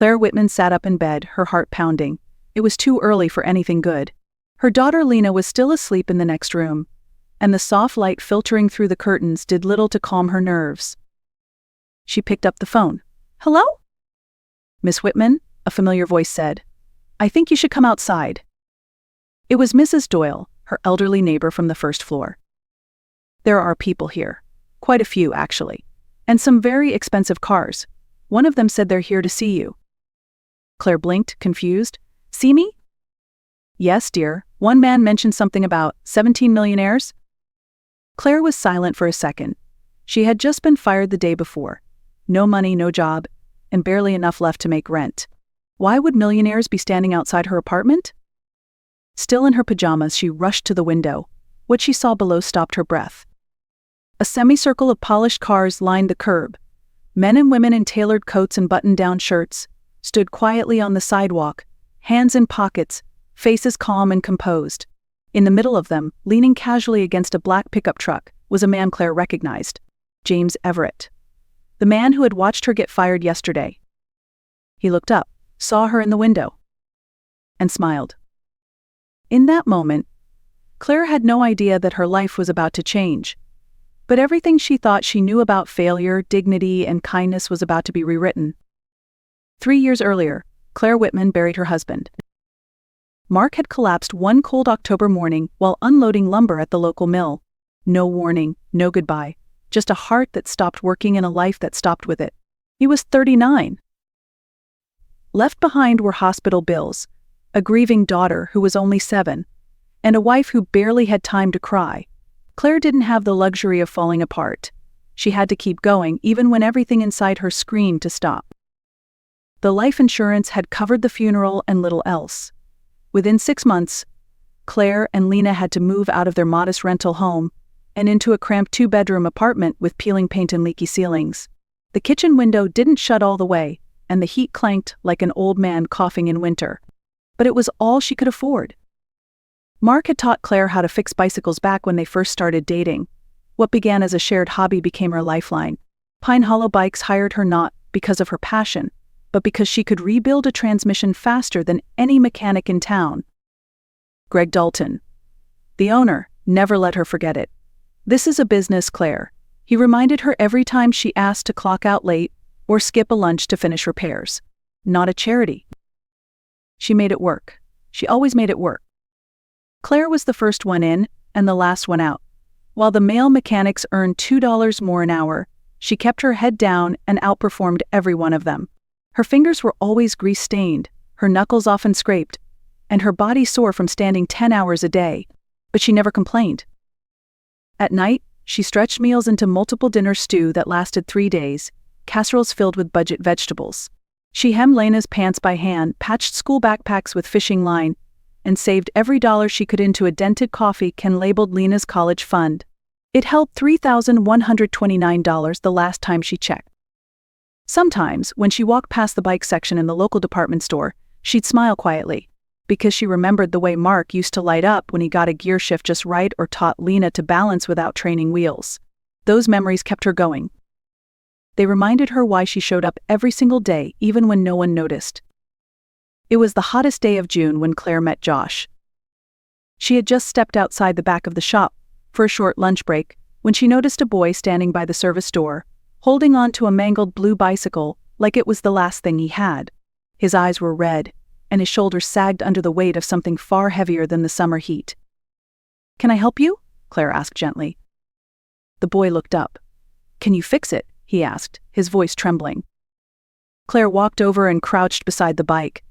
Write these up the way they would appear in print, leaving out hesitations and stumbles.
Claire Whitman sat up in bed, her heart pounding. It was too early for anything good. Her daughter Lena was still asleep in the next room, and the soft light filtering through the curtains did little to calm her nerves. She picked up the phone. "Hello?" "Miss Whitman," a familiar voice said. "I think you should come outside." It was Mrs. Doyle, her elderly neighbor from the first floor. "There are people here. Quite a few, actually. And some very expensive cars. One of them said they're here to see you." Claire blinked, confused. "See me?" "Yes, dear. One man mentioned something about 17 millionaires." Claire was silent for a second. She had just been fired the day before. No money, no job, and barely enough left to make rent. Why would millionaires be standing outside her apartment? Still in her pajamas, she rushed to the window. What she saw below stopped her breath. A semicircle of polished cars lined the curb. Men and women in tailored coats and button-down shirts stood quietly on the sidewalk, hands in pockets, faces calm and composed. In the middle of them, leaning casually against a black pickup truck, was a man Claire recognized. James Everett. The man who had watched her get fired yesterday. He looked up, saw her in the window, and smiled. In that moment, Claire had no idea that her life was about to change. But everything she thought she knew about failure, dignity, and kindness was about to be rewritten. 3 years earlier, Claire Whitman buried her husband. Mark had collapsed one cold October morning while unloading lumber at the local mill. No warning, no goodbye, just a heart that stopped working and a life that stopped with it. He was 39. Left behind were hospital bills, a grieving daughter who was only 7, and a wife who barely had time to cry. Claire didn't have the luxury of falling apart. She had to keep going even when everything inside her screamed to stop. The life insurance had covered the funeral and little else. Within 6 months, Claire and Lena had to move out of their modest rental home and into a cramped 2-bedroom apartment with peeling paint and leaky ceilings. The kitchen window didn't shut all the way, and the heat clanked like an old man coughing in winter. But it was all she could afford. Mark had taught Claire how to fix bicycles back when they first started dating. What began as a shared hobby became her lifeline. Pine Hollow Bikes hired her not because of her passion, but because she could rebuild a transmission faster than any mechanic in town. Greg Dalton, the owner, never let her forget it. "This is a business, Claire," he reminded her every time she asked to clock out late or skip a lunch to finish repairs. "Not a charity." She made it work. She always made it work. Claire was the first one in and the last one out. While the male mechanics earned $2 more an hour, she kept her head down and outperformed every one of them. Her fingers were always grease-stained, her knuckles often scraped, and her body sore from standing 10 hours a day, but she never complained. At night, she stretched meals into multiple dinner stew that lasted 3 days, casseroles filled with budget vegetables. She hemmed Lena's pants by hand, patched school backpacks with fishing line, and saved every dollar she could into a dented coffee can labeled Lena's college fund. It held $3,129 the last time she checked. Sometimes, when she walked past the bike section in the local department store, she'd smile quietly, because she remembered the way Mark used to light up when he got a gear shift just right or taught Lena to balance without training wheels. Those memories kept her going. They reminded her why she showed up every single day, even when no one noticed. It was the hottest day of June when Claire met Josh. She had just stepped outside the back of the shop for a short lunch break when she noticed a boy standing by the service door, holding on to a mangled blue bicycle like it was the last thing he had. His eyes were red, and his shoulders sagged under the weight of something far heavier than the summer heat. "Can I help you?" Claire asked gently. The boy looked up. "Can you fix it?" he asked, his voice trembling. Claire walked over and crouched beside the bike.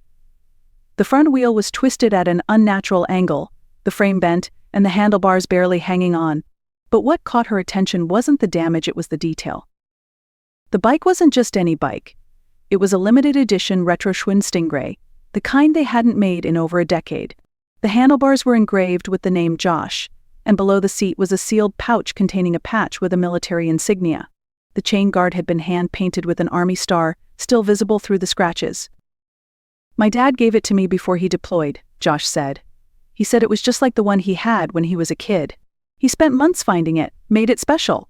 The front wheel was twisted at an unnatural angle, the frame bent, and the handlebars barely hanging on. But what caught her attention wasn't the damage, it was the detail. The bike wasn't just any bike. It was a limited edition retro Schwinn Stingray, the kind they hadn't made in over a decade. The handlebars were engraved with the name Josh, and below the seat was a sealed pouch containing a patch with a military insignia. The chain guard had been hand-painted with an army star, still visible through the scratches. "My dad gave it to me before he deployed," Josh said. "He said it was just like the one he had when he was a kid. He spent months finding it, made it special."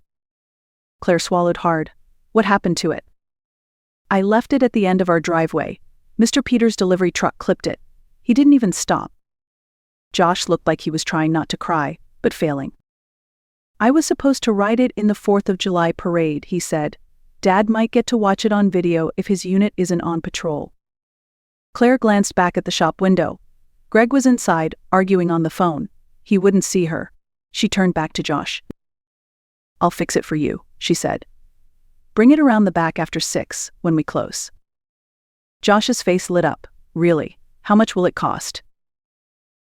Claire swallowed hard. "What happened to it?" "I left it at the end of our driveway. Mr. Peter's delivery truck clipped it. He didn't even stop. Josh looked like he was trying not to cry, but failing. I was supposed to ride it in the 4th of July parade, he said. Dad might get to watch it on video if his unit isn't on patrol. Claire glanced back at the shop window. Greg was inside, arguing on the phone. He wouldn't see her. She turned back to Josh. I'll fix it for you, she said. Bring it around the back after 6, when we close. Josh's face lit up. Really? How much will it cost?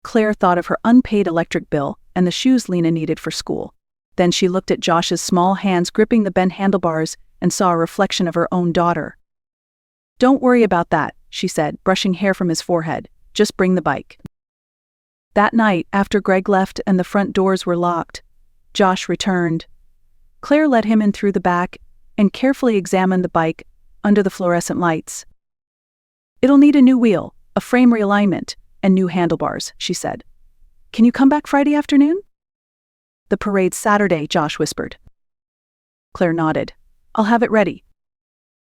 Claire thought of her unpaid electric bill and the shoes Lena needed for school. Then she looked at Josh's small hands gripping the bent handlebars and saw a reflection of her own daughter. Don't worry about that, she said, brushing hair from his forehead. Just bring the bike. That night, after Greg left and the front doors were locked, Josh returned. Claire led him in through the back and carefully examined the bike under the fluorescent lights. It'll need a new wheel, a frame realignment, and new handlebars, she said. Can you come back Friday afternoon? The parade's Saturday, Josh whispered. Claire nodded. I'll have it ready.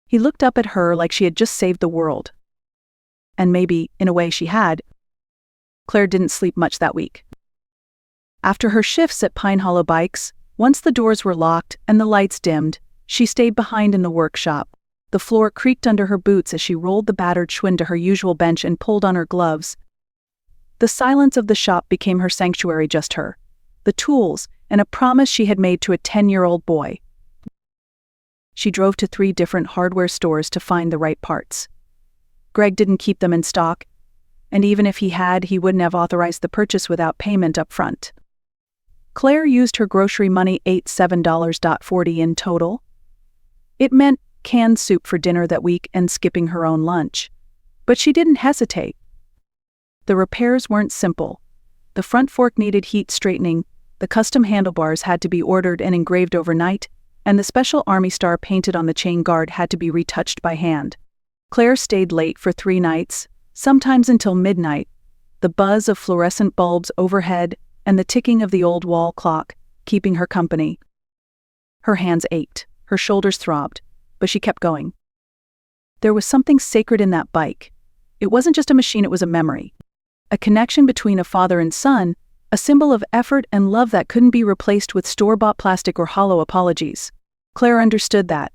He looked up at her like she had just saved the world. And maybe, in a way, she had. Claire didn't sleep much that week. After her shifts at Pine Hollow Bikes, once the doors were locked and the lights dimmed, she stayed behind in the workshop. The floor creaked under her boots as she rolled the battered Schwinn to her usual bench and pulled on her gloves. The silence of the shop became her sanctuary, just her, the tools, and a promise she had made to a 10-year-old boy. She drove to 3 different hardware stores to find the right parts. Greg didn't keep them in stock, and even if he had, he wouldn't have authorized the purchase without payment up front. Claire used her grocery money, $7.40 in total. It meant canned soup for dinner that week and skipping her own lunch. But she didn't hesitate. The repairs weren't simple. The front fork needed heat straightening, the custom handlebars had to be ordered and engraved overnight, and the special Army star painted on the chain guard had to be retouched by hand. Claire stayed late for 3 nights, sometimes until midnight, the buzz of fluorescent bulbs overhead and the ticking of the old wall clock keeping her company. Her hands ached, her shoulders throbbed, but she kept going. There was something sacred in that bike. It wasn't just a machine, it was a memory. A connection between a father and son, a symbol of effort and love that couldn't be replaced with store-bought plastic or hollow apologies. Claire understood that.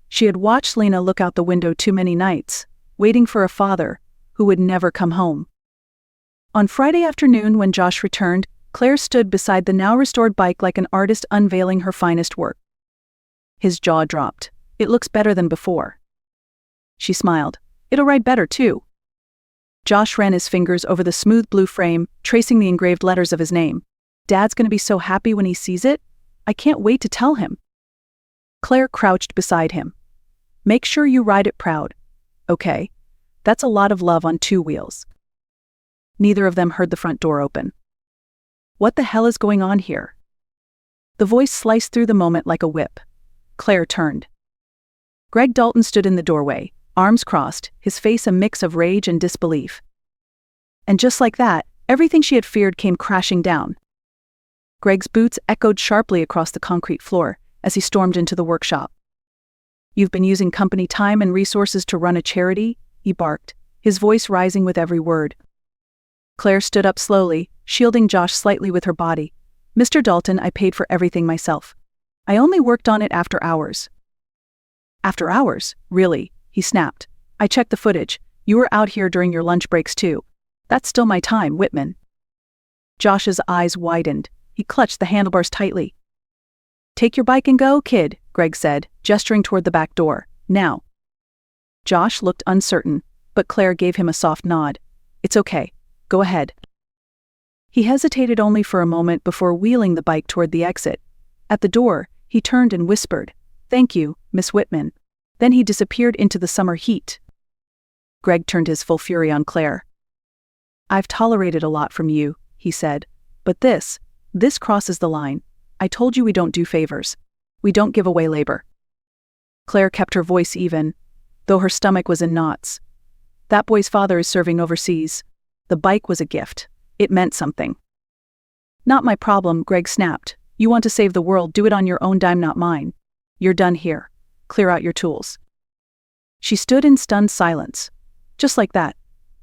She had watched Lena look out the window too many nights, waiting for a father who would never come home. On Friday afternoon, when Josh returned, Claire stood beside the now-restored bike like an artist unveiling her finest work. His jaw dropped. It looks better than before. She smiled. It'll ride better, too. Josh ran his fingers over the smooth blue frame, tracing the engraved letters of his name. Dad's gonna be so happy when he sees it. I can't wait to tell him. Claire crouched beside him. Make sure you ride it proud. Okay. That's a lot of love on 2 wheels. Neither of them heard the front door open. What the hell is going on here? The voice sliced through the moment like a whip. Claire turned. Greg Dalton stood in the doorway, arms crossed, his face a mix of rage and disbelief. And just like that, everything she had feared came crashing down. Greg's boots echoed sharply across the concrete floor as he stormed into the workshop. You've been using company time and resources to run a charity? He barked, his voice rising with every word. Claire stood up slowly, shielding Josh slightly with her body. Mr. Dalton, I paid for everything myself. I only worked on it after hours. After hours? Really? He snapped. I checked the footage. You were out here during your lunch breaks too. That's still my time, Whitman. Josh's eyes widened. He clutched the handlebars tightly. Take your bike and go, kid, Greg said, gesturing toward the back door. Now. Josh looked uncertain, but Claire gave him a soft nod. It's okay. Go ahead. He hesitated only for a moment before wheeling the bike toward the exit. At the door, he turned and whispered, Thank you, Miss Whitman. Then he disappeared into the summer heat. Greg turned his full fury on Claire. I've tolerated a lot from you, he said, but this crosses the line. I told you we don't do favors. We don't give away labor. Claire kept her voice even, though her stomach was in knots. That boy's father is serving overseas. The bike was a gift. It meant something. Not my problem, Greg snapped. You want to save the world, do it on your own dime, not mine. You're done here. Clear out your tools. She stood in stunned silence. Just like that.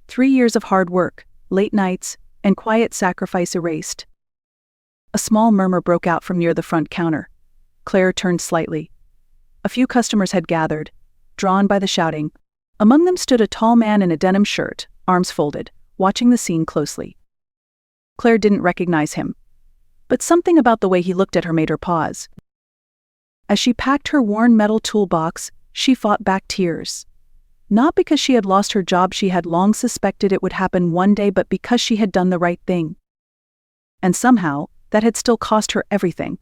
3 years of hard work, late nights, and quiet sacrifice erased. A small murmur broke out from near the front counter. Claire turned slightly. A few customers had gathered, drawn by the shouting. Among them stood a tall man in a denim shirt, arms folded, watching the scene closely. Claire didn't recognize him, but something about the way he looked at her made her pause. As she packed her worn metal toolbox, she fought back tears. Not because she had lost her job, she had long suspected it would happen one day, but because she had done the right thing. And somehow, that had still cost her everything.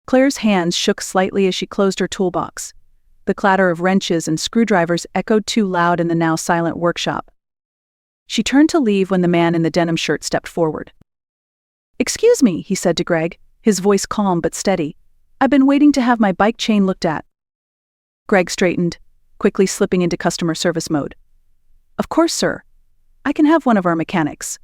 Claire's hands shook slightly as she closed her toolbox. The clatter of wrenches and screwdrivers echoed too loud in the now silent workshop. She turned to leave when the man in the denim shirt stepped forward. "Excuse me," he said to Greg, his voice calm but steady. "I've been waiting to have my bike chain looked at." Greg straightened, quickly slipping into customer service mode. "Of course, sir. I can have one of our mechanics."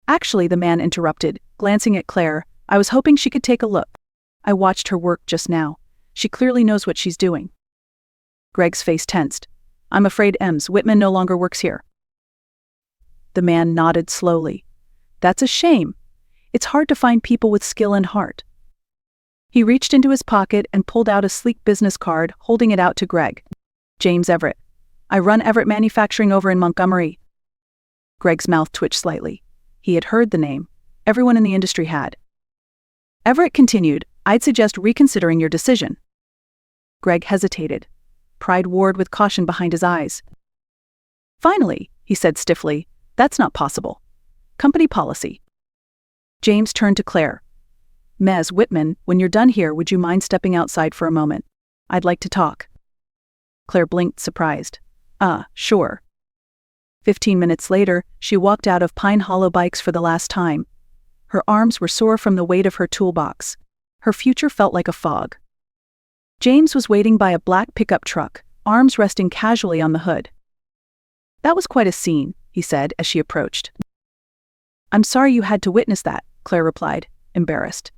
"Actually," the man interrupted, glancing at Claire, "I was hoping she could take a look. I watched her work just now. She clearly knows what she's doing." Greg's face tensed. "I'm afraid Ms. Whitman no longer works here." The man nodded slowly. "That's a shame. It's hard to find people with skill and heart." He reached into his pocket and pulled out a sleek business card, holding it out to Greg. "James Everett. I run Everett Manufacturing over in Montgomery." Greg's mouth twitched slightly. He had heard the name. Everyone in the industry had. Everett continued, "I'd suggest reconsidering your decision." Greg hesitated. Pride warred with caution behind his eyes. "Finally," he said stiffly, "that's not possible. Company policy." James turned to Claire. "Ms. Whitman, when you're done here, would you mind stepping outside for a moment? I'd like to talk." Claire blinked, surprised. Sure." 15 minutes later, she walked out of Pine Hollow Bikes for the last time. Her arms were sore from the weight of her toolbox. Her future felt like a fog. James was waiting by a black pickup truck, arms resting casually on the hood. "That was quite a scene," he said as she approached. "I'm sorry you had to witness that," Claire replied, embarrassed.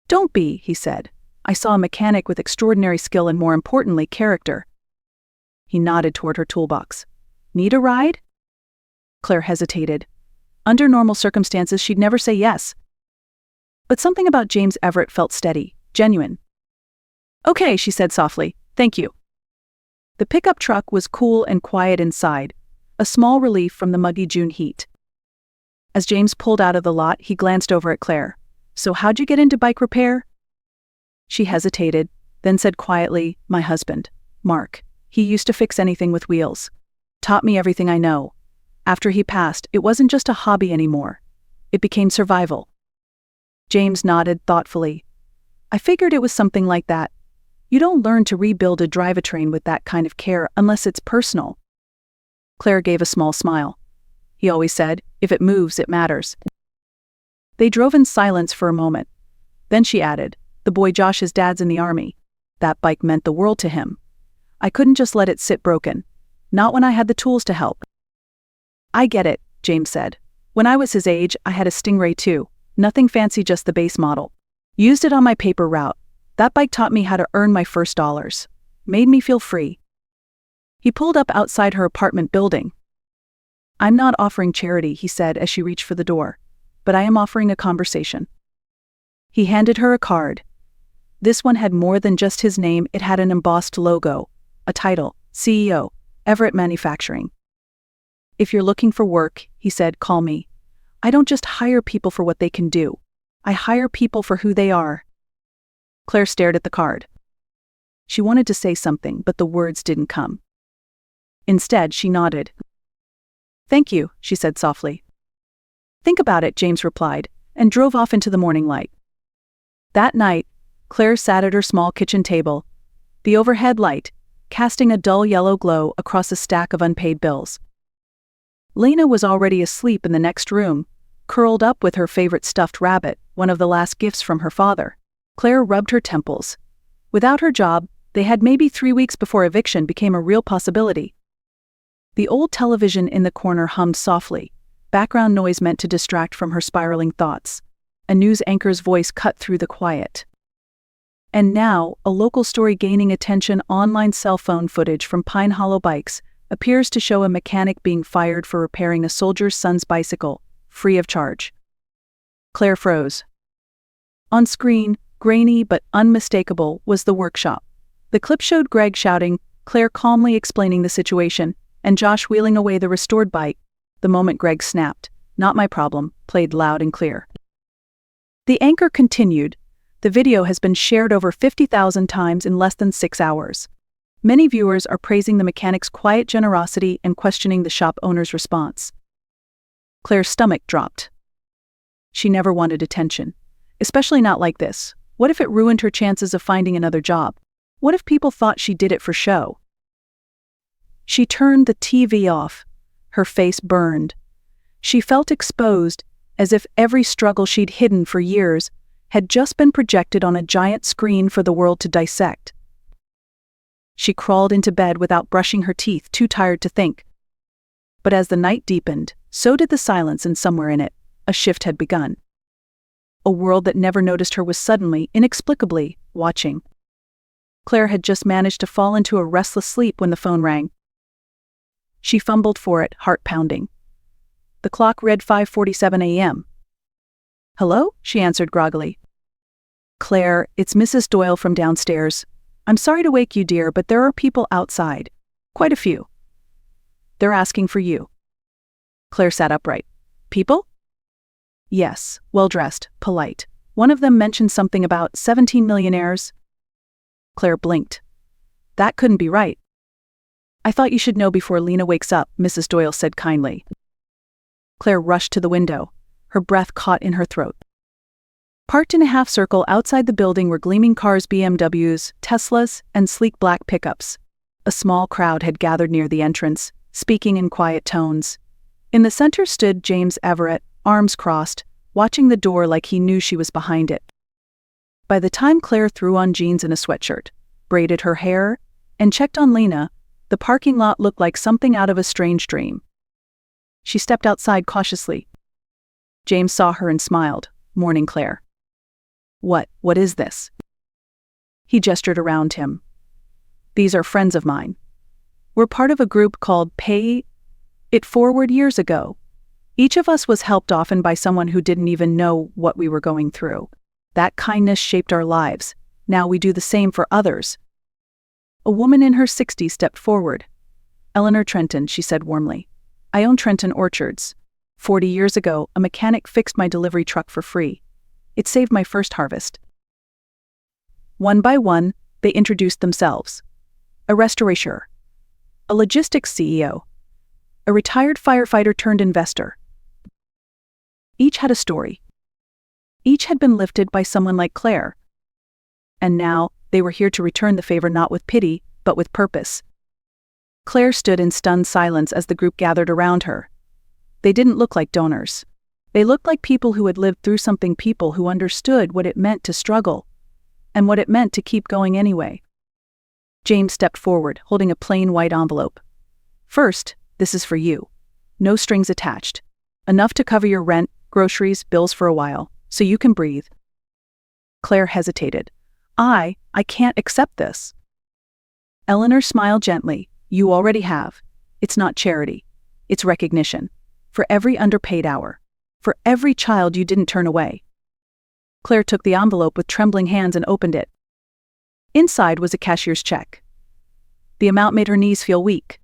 "Don't be," he said. "I saw a mechanic with extraordinary skill and, more importantly, character." He nodded toward her toolbox. "Need a ride?" Claire hesitated. Under normal circumstances, she'd never say yes. But something about James Everett felt steady, genuine. "Okay," she said softly. "Thank you." The pickup truck was cool and quiet inside, a small relief from the muggy June heat. As James pulled out of the lot, he glanced over at Claire. "So how'd you get into bike repair?" She hesitated, then said quietly, "My husband, Mark. He used to fix anything with wheels. Taught me everything I know. After he passed, it wasn't just a hobby anymore. It became survival." James nodded thoughtfully. "I figured it was something like that. You don't learn to rebuild a drivetrain with that kind of care unless it's personal." Claire gave a small smile. "He always said, if it moves, it matters." They drove in silence for a moment. Then she added, "The boy Josh's dad's in the army. That bike meant the world to him. I couldn't just let it sit broken. Not when I had the tools to help." "I get it," James said. "When I was his age, I had a Stingray too. Nothing fancy, just the base model. Used it on my paper route. That bike taught me how to earn my first dollars. Made me feel free." He pulled up outside her apartment building. "I'm not offering charity," he said as she reached for the door, "but I am offering a conversation." He handed her a card. This one had more than just his name. It had an embossed logo, a title, CEO, Everett Manufacturing. "If you're looking for work," he said, "call me. I don't just hire people for what they can do. I hire people for who they are." Claire stared at the card. She wanted to say something, but the words didn't come. Instead, she nodded. "Thank you," she said softly. "Think about it," James replied, and drove off into the morning light. That night, Claire sat at her small kitchen table, the overhead light casting a dull yellow glow across a stack of unpaid bills. Lena was already asleep in the next room, curled up with her favorite stuffed rabbit, one of the last gifts from her father. Claire rubbed her temples. Without her job, they had maybe 3 weeks before eviction became a real possibility. The old television in the corner hummed softly, background noise meant to distract from her spiraling thoughts. A news anchor's voice cut through the quiet. And now, a local story gaining attention: online cell phone footage from Pine Hollow Bikes, appears to show a mechanic being fired for repairing a soldier's son's bicycle, free of charge. Claire froze. On screen, grainy but unmistakable, was the workshop. The clip showed Greg shouting, Claire calmly explaining the situation, and Josh wheeling away the restored bike. The moment Greg snapped, "Not my problem," played loud and clear. The anchor continued. The video has been shared over 50,000 times in less than 6 hours. Many viewers are praising the mechanic's quiet generosity and questioning the shop owner's response. Claire's stomach dropped. She never wanted attention, especially not like this. What if it ruined her chances of finding another job? What if people thought she did it for show? She turned the TV off. Her face burned. She felt exposed, as if every struggle she'd hidden for years had just been projected on a giant screen for the world to dissect. She crawled into bed without brushing her teeth, too tired to think. But as the night deepened, so did the silence, and somewhere in it, a shift had begun. A world that never noticed her was suddenly, inexplicably, watching. Claire had just managed to fall into a restless sleep when the phone rang. She fumbled for it, heart pounding. The clock read 5:47 a.m. "Hello?" she answered groggily. "Claire, it's Mrs. Doyle from downstairs. I'm sorry to wake you, dear, but there are people outside. Quite a few. They're asking for you." Claire sat upright. "People?" "Yes, well-dressed, polite. One of them mentioned something about 17 millionaires. Claire blinked. That couldn't be right. "I thought you should know before Lena wakes up," Mrs. Doyle said kindly. Claire rushed to the window, her breath caught in her throat. Parked in a half-circle outside the building were gleaming cars, BMWs, Teslas, and sleek black pickups. A small crowd had gathered near the entrance, speaking in quiet tones. In the center stood James Everett, arms crossed, watching the door like he knew she was behind it. By the time Claire threw on jeans and a sweatshirt, braided her hair, and checked on Lena, the parking lot looked like something out of a strange dream. She stepped outside cautiously. James saw her and smiled, "Morning, Claire." What is this?" He gestured around him. "These are friends of mine. We're part of a group called Pay It Forward years ago. Each of us was helped often by someone who didn't even know what we were going through. That kindness shaped our lives. Now we do the same for others." A woman in her 60s stepped forward. "Eleanor Trenton," she said warmly. "I own Trenton Orchards. 40 years ago, a mechanic fixed my delivery truck for free. It saved my first harvest." One by one, they introduced themselves. A restorateur, a logistics CEO, a retired firefighter turned investor. Each had a story. Each had been lifted by someone like Claire. And now, they were here to return the favor not with pity, but with purpose. Claire stood in stunned silence as the group gathered around her. They didn't look like donors. They looked like people who had lived through something, people who understood what it meant to struggle, and what it meant to keep going anyway. James stepped forward, holding a plain white envelope. "First, this is for you. No strings attached. Enough to cover your rent, groceries, bills for a while, so you can breathe." Claire hesitated. I can't accept this." Eleanor smiled gently. "You already have. It's not charity. It's recognition. For every underpaid hour. For every child you didn't turn away." Claire took the envelope with trembling hands and opened it. Inside was a cashier's check. The amount made her knees feel weak.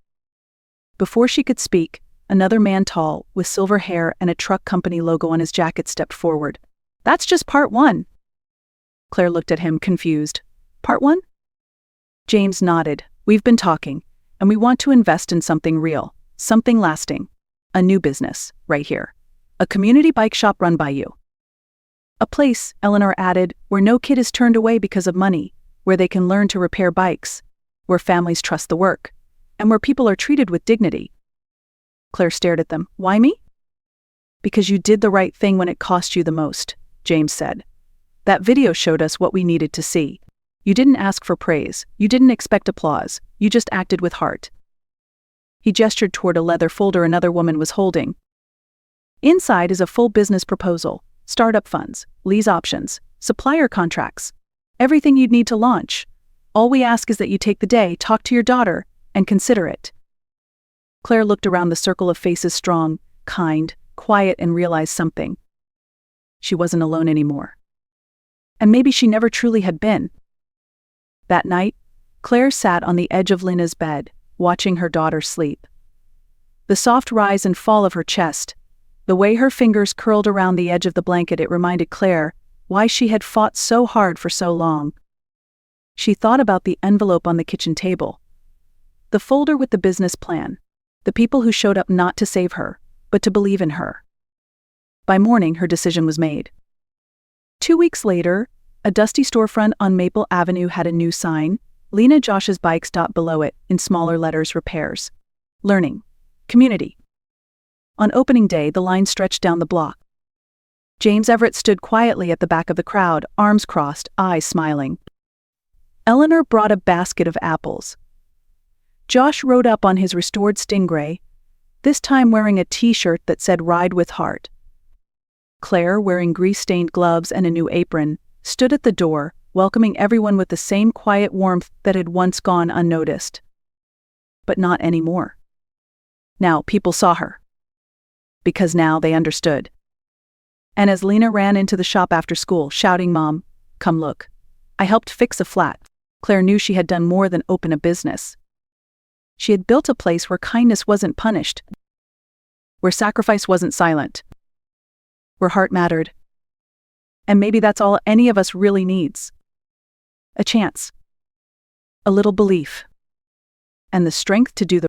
Before she could speak, another man, tall, with silver hair and a truck company logo on his jacket, stepped forward. "That's just part one." Claire looked at him, confused. "Part one?" James nodded. "We've been talking, and we want to invest in something real, something lasting. A new business, right here. A community bike shop run by you. A place," Eleanor added, "where no kid is turned away because of money, where they can learn to repair bikes, where families trust the work, and where people are treated with dignity." Claire stared at them. "Why me?" "Because you did the right thing when it cost you the most," James said. "That video showed us what we needed to see. You didn't ask for praise, you didn't expect applause, you just acted with heart." He gestured toward a leather folder another woman was holding. "Inside is a full business proposal, startup funds, lease options, supplier contracts, everything you'd need to launch. All we ask is that you take the day, talk to your daughter, and consider it." Claire looked around the circle of faces, strong, kind, quiet, and realized something. She wasn't alone anymore. And maybe she never truly had been. That night, Claire sat on the edge of Lena's bed, watching her daughter sleep. The soft rise and fall of her chest, the way her fingers curled around the edge of the blanket, it reminded Claire why she had fought so hard for so long. She thought about the envelope on the kitchen table, the folder with the business plan, the people who showed up not to save her, but to believe in her. By morning, her decision was made. 2 weeks later, a dusty storefront on Maple Avenue had a new sign, Lena Josh's Bikes. Below it, in smaller letters, repairs, learning, community. On opening day, the line stretched down the block. James Everett stood quietly at the back of the crowd, arms crossed, eyes smiling. Eleanor brought a basket of apples. Josh rode up on his restored Stingray, this time wearing a t-shirt that said "Ride with Heart." Claire, wearing grease-stained gloves and a new apron, stood at the door, welcoming everyone with the same quiet warmth that had once gone unnoticed. But not anymore. Now people saw her. Because now they understood. And as Lena ran into the shop after school, shouting, "Mom, come look. I helped fix a flat," Claire knew she had done more than open a business. She had built a place where kindness wasn't punished, where sacrifice wasn't silent, where heart mattered. And maybe that's all any of us really needs. A chance. A little belief. And the strength to do the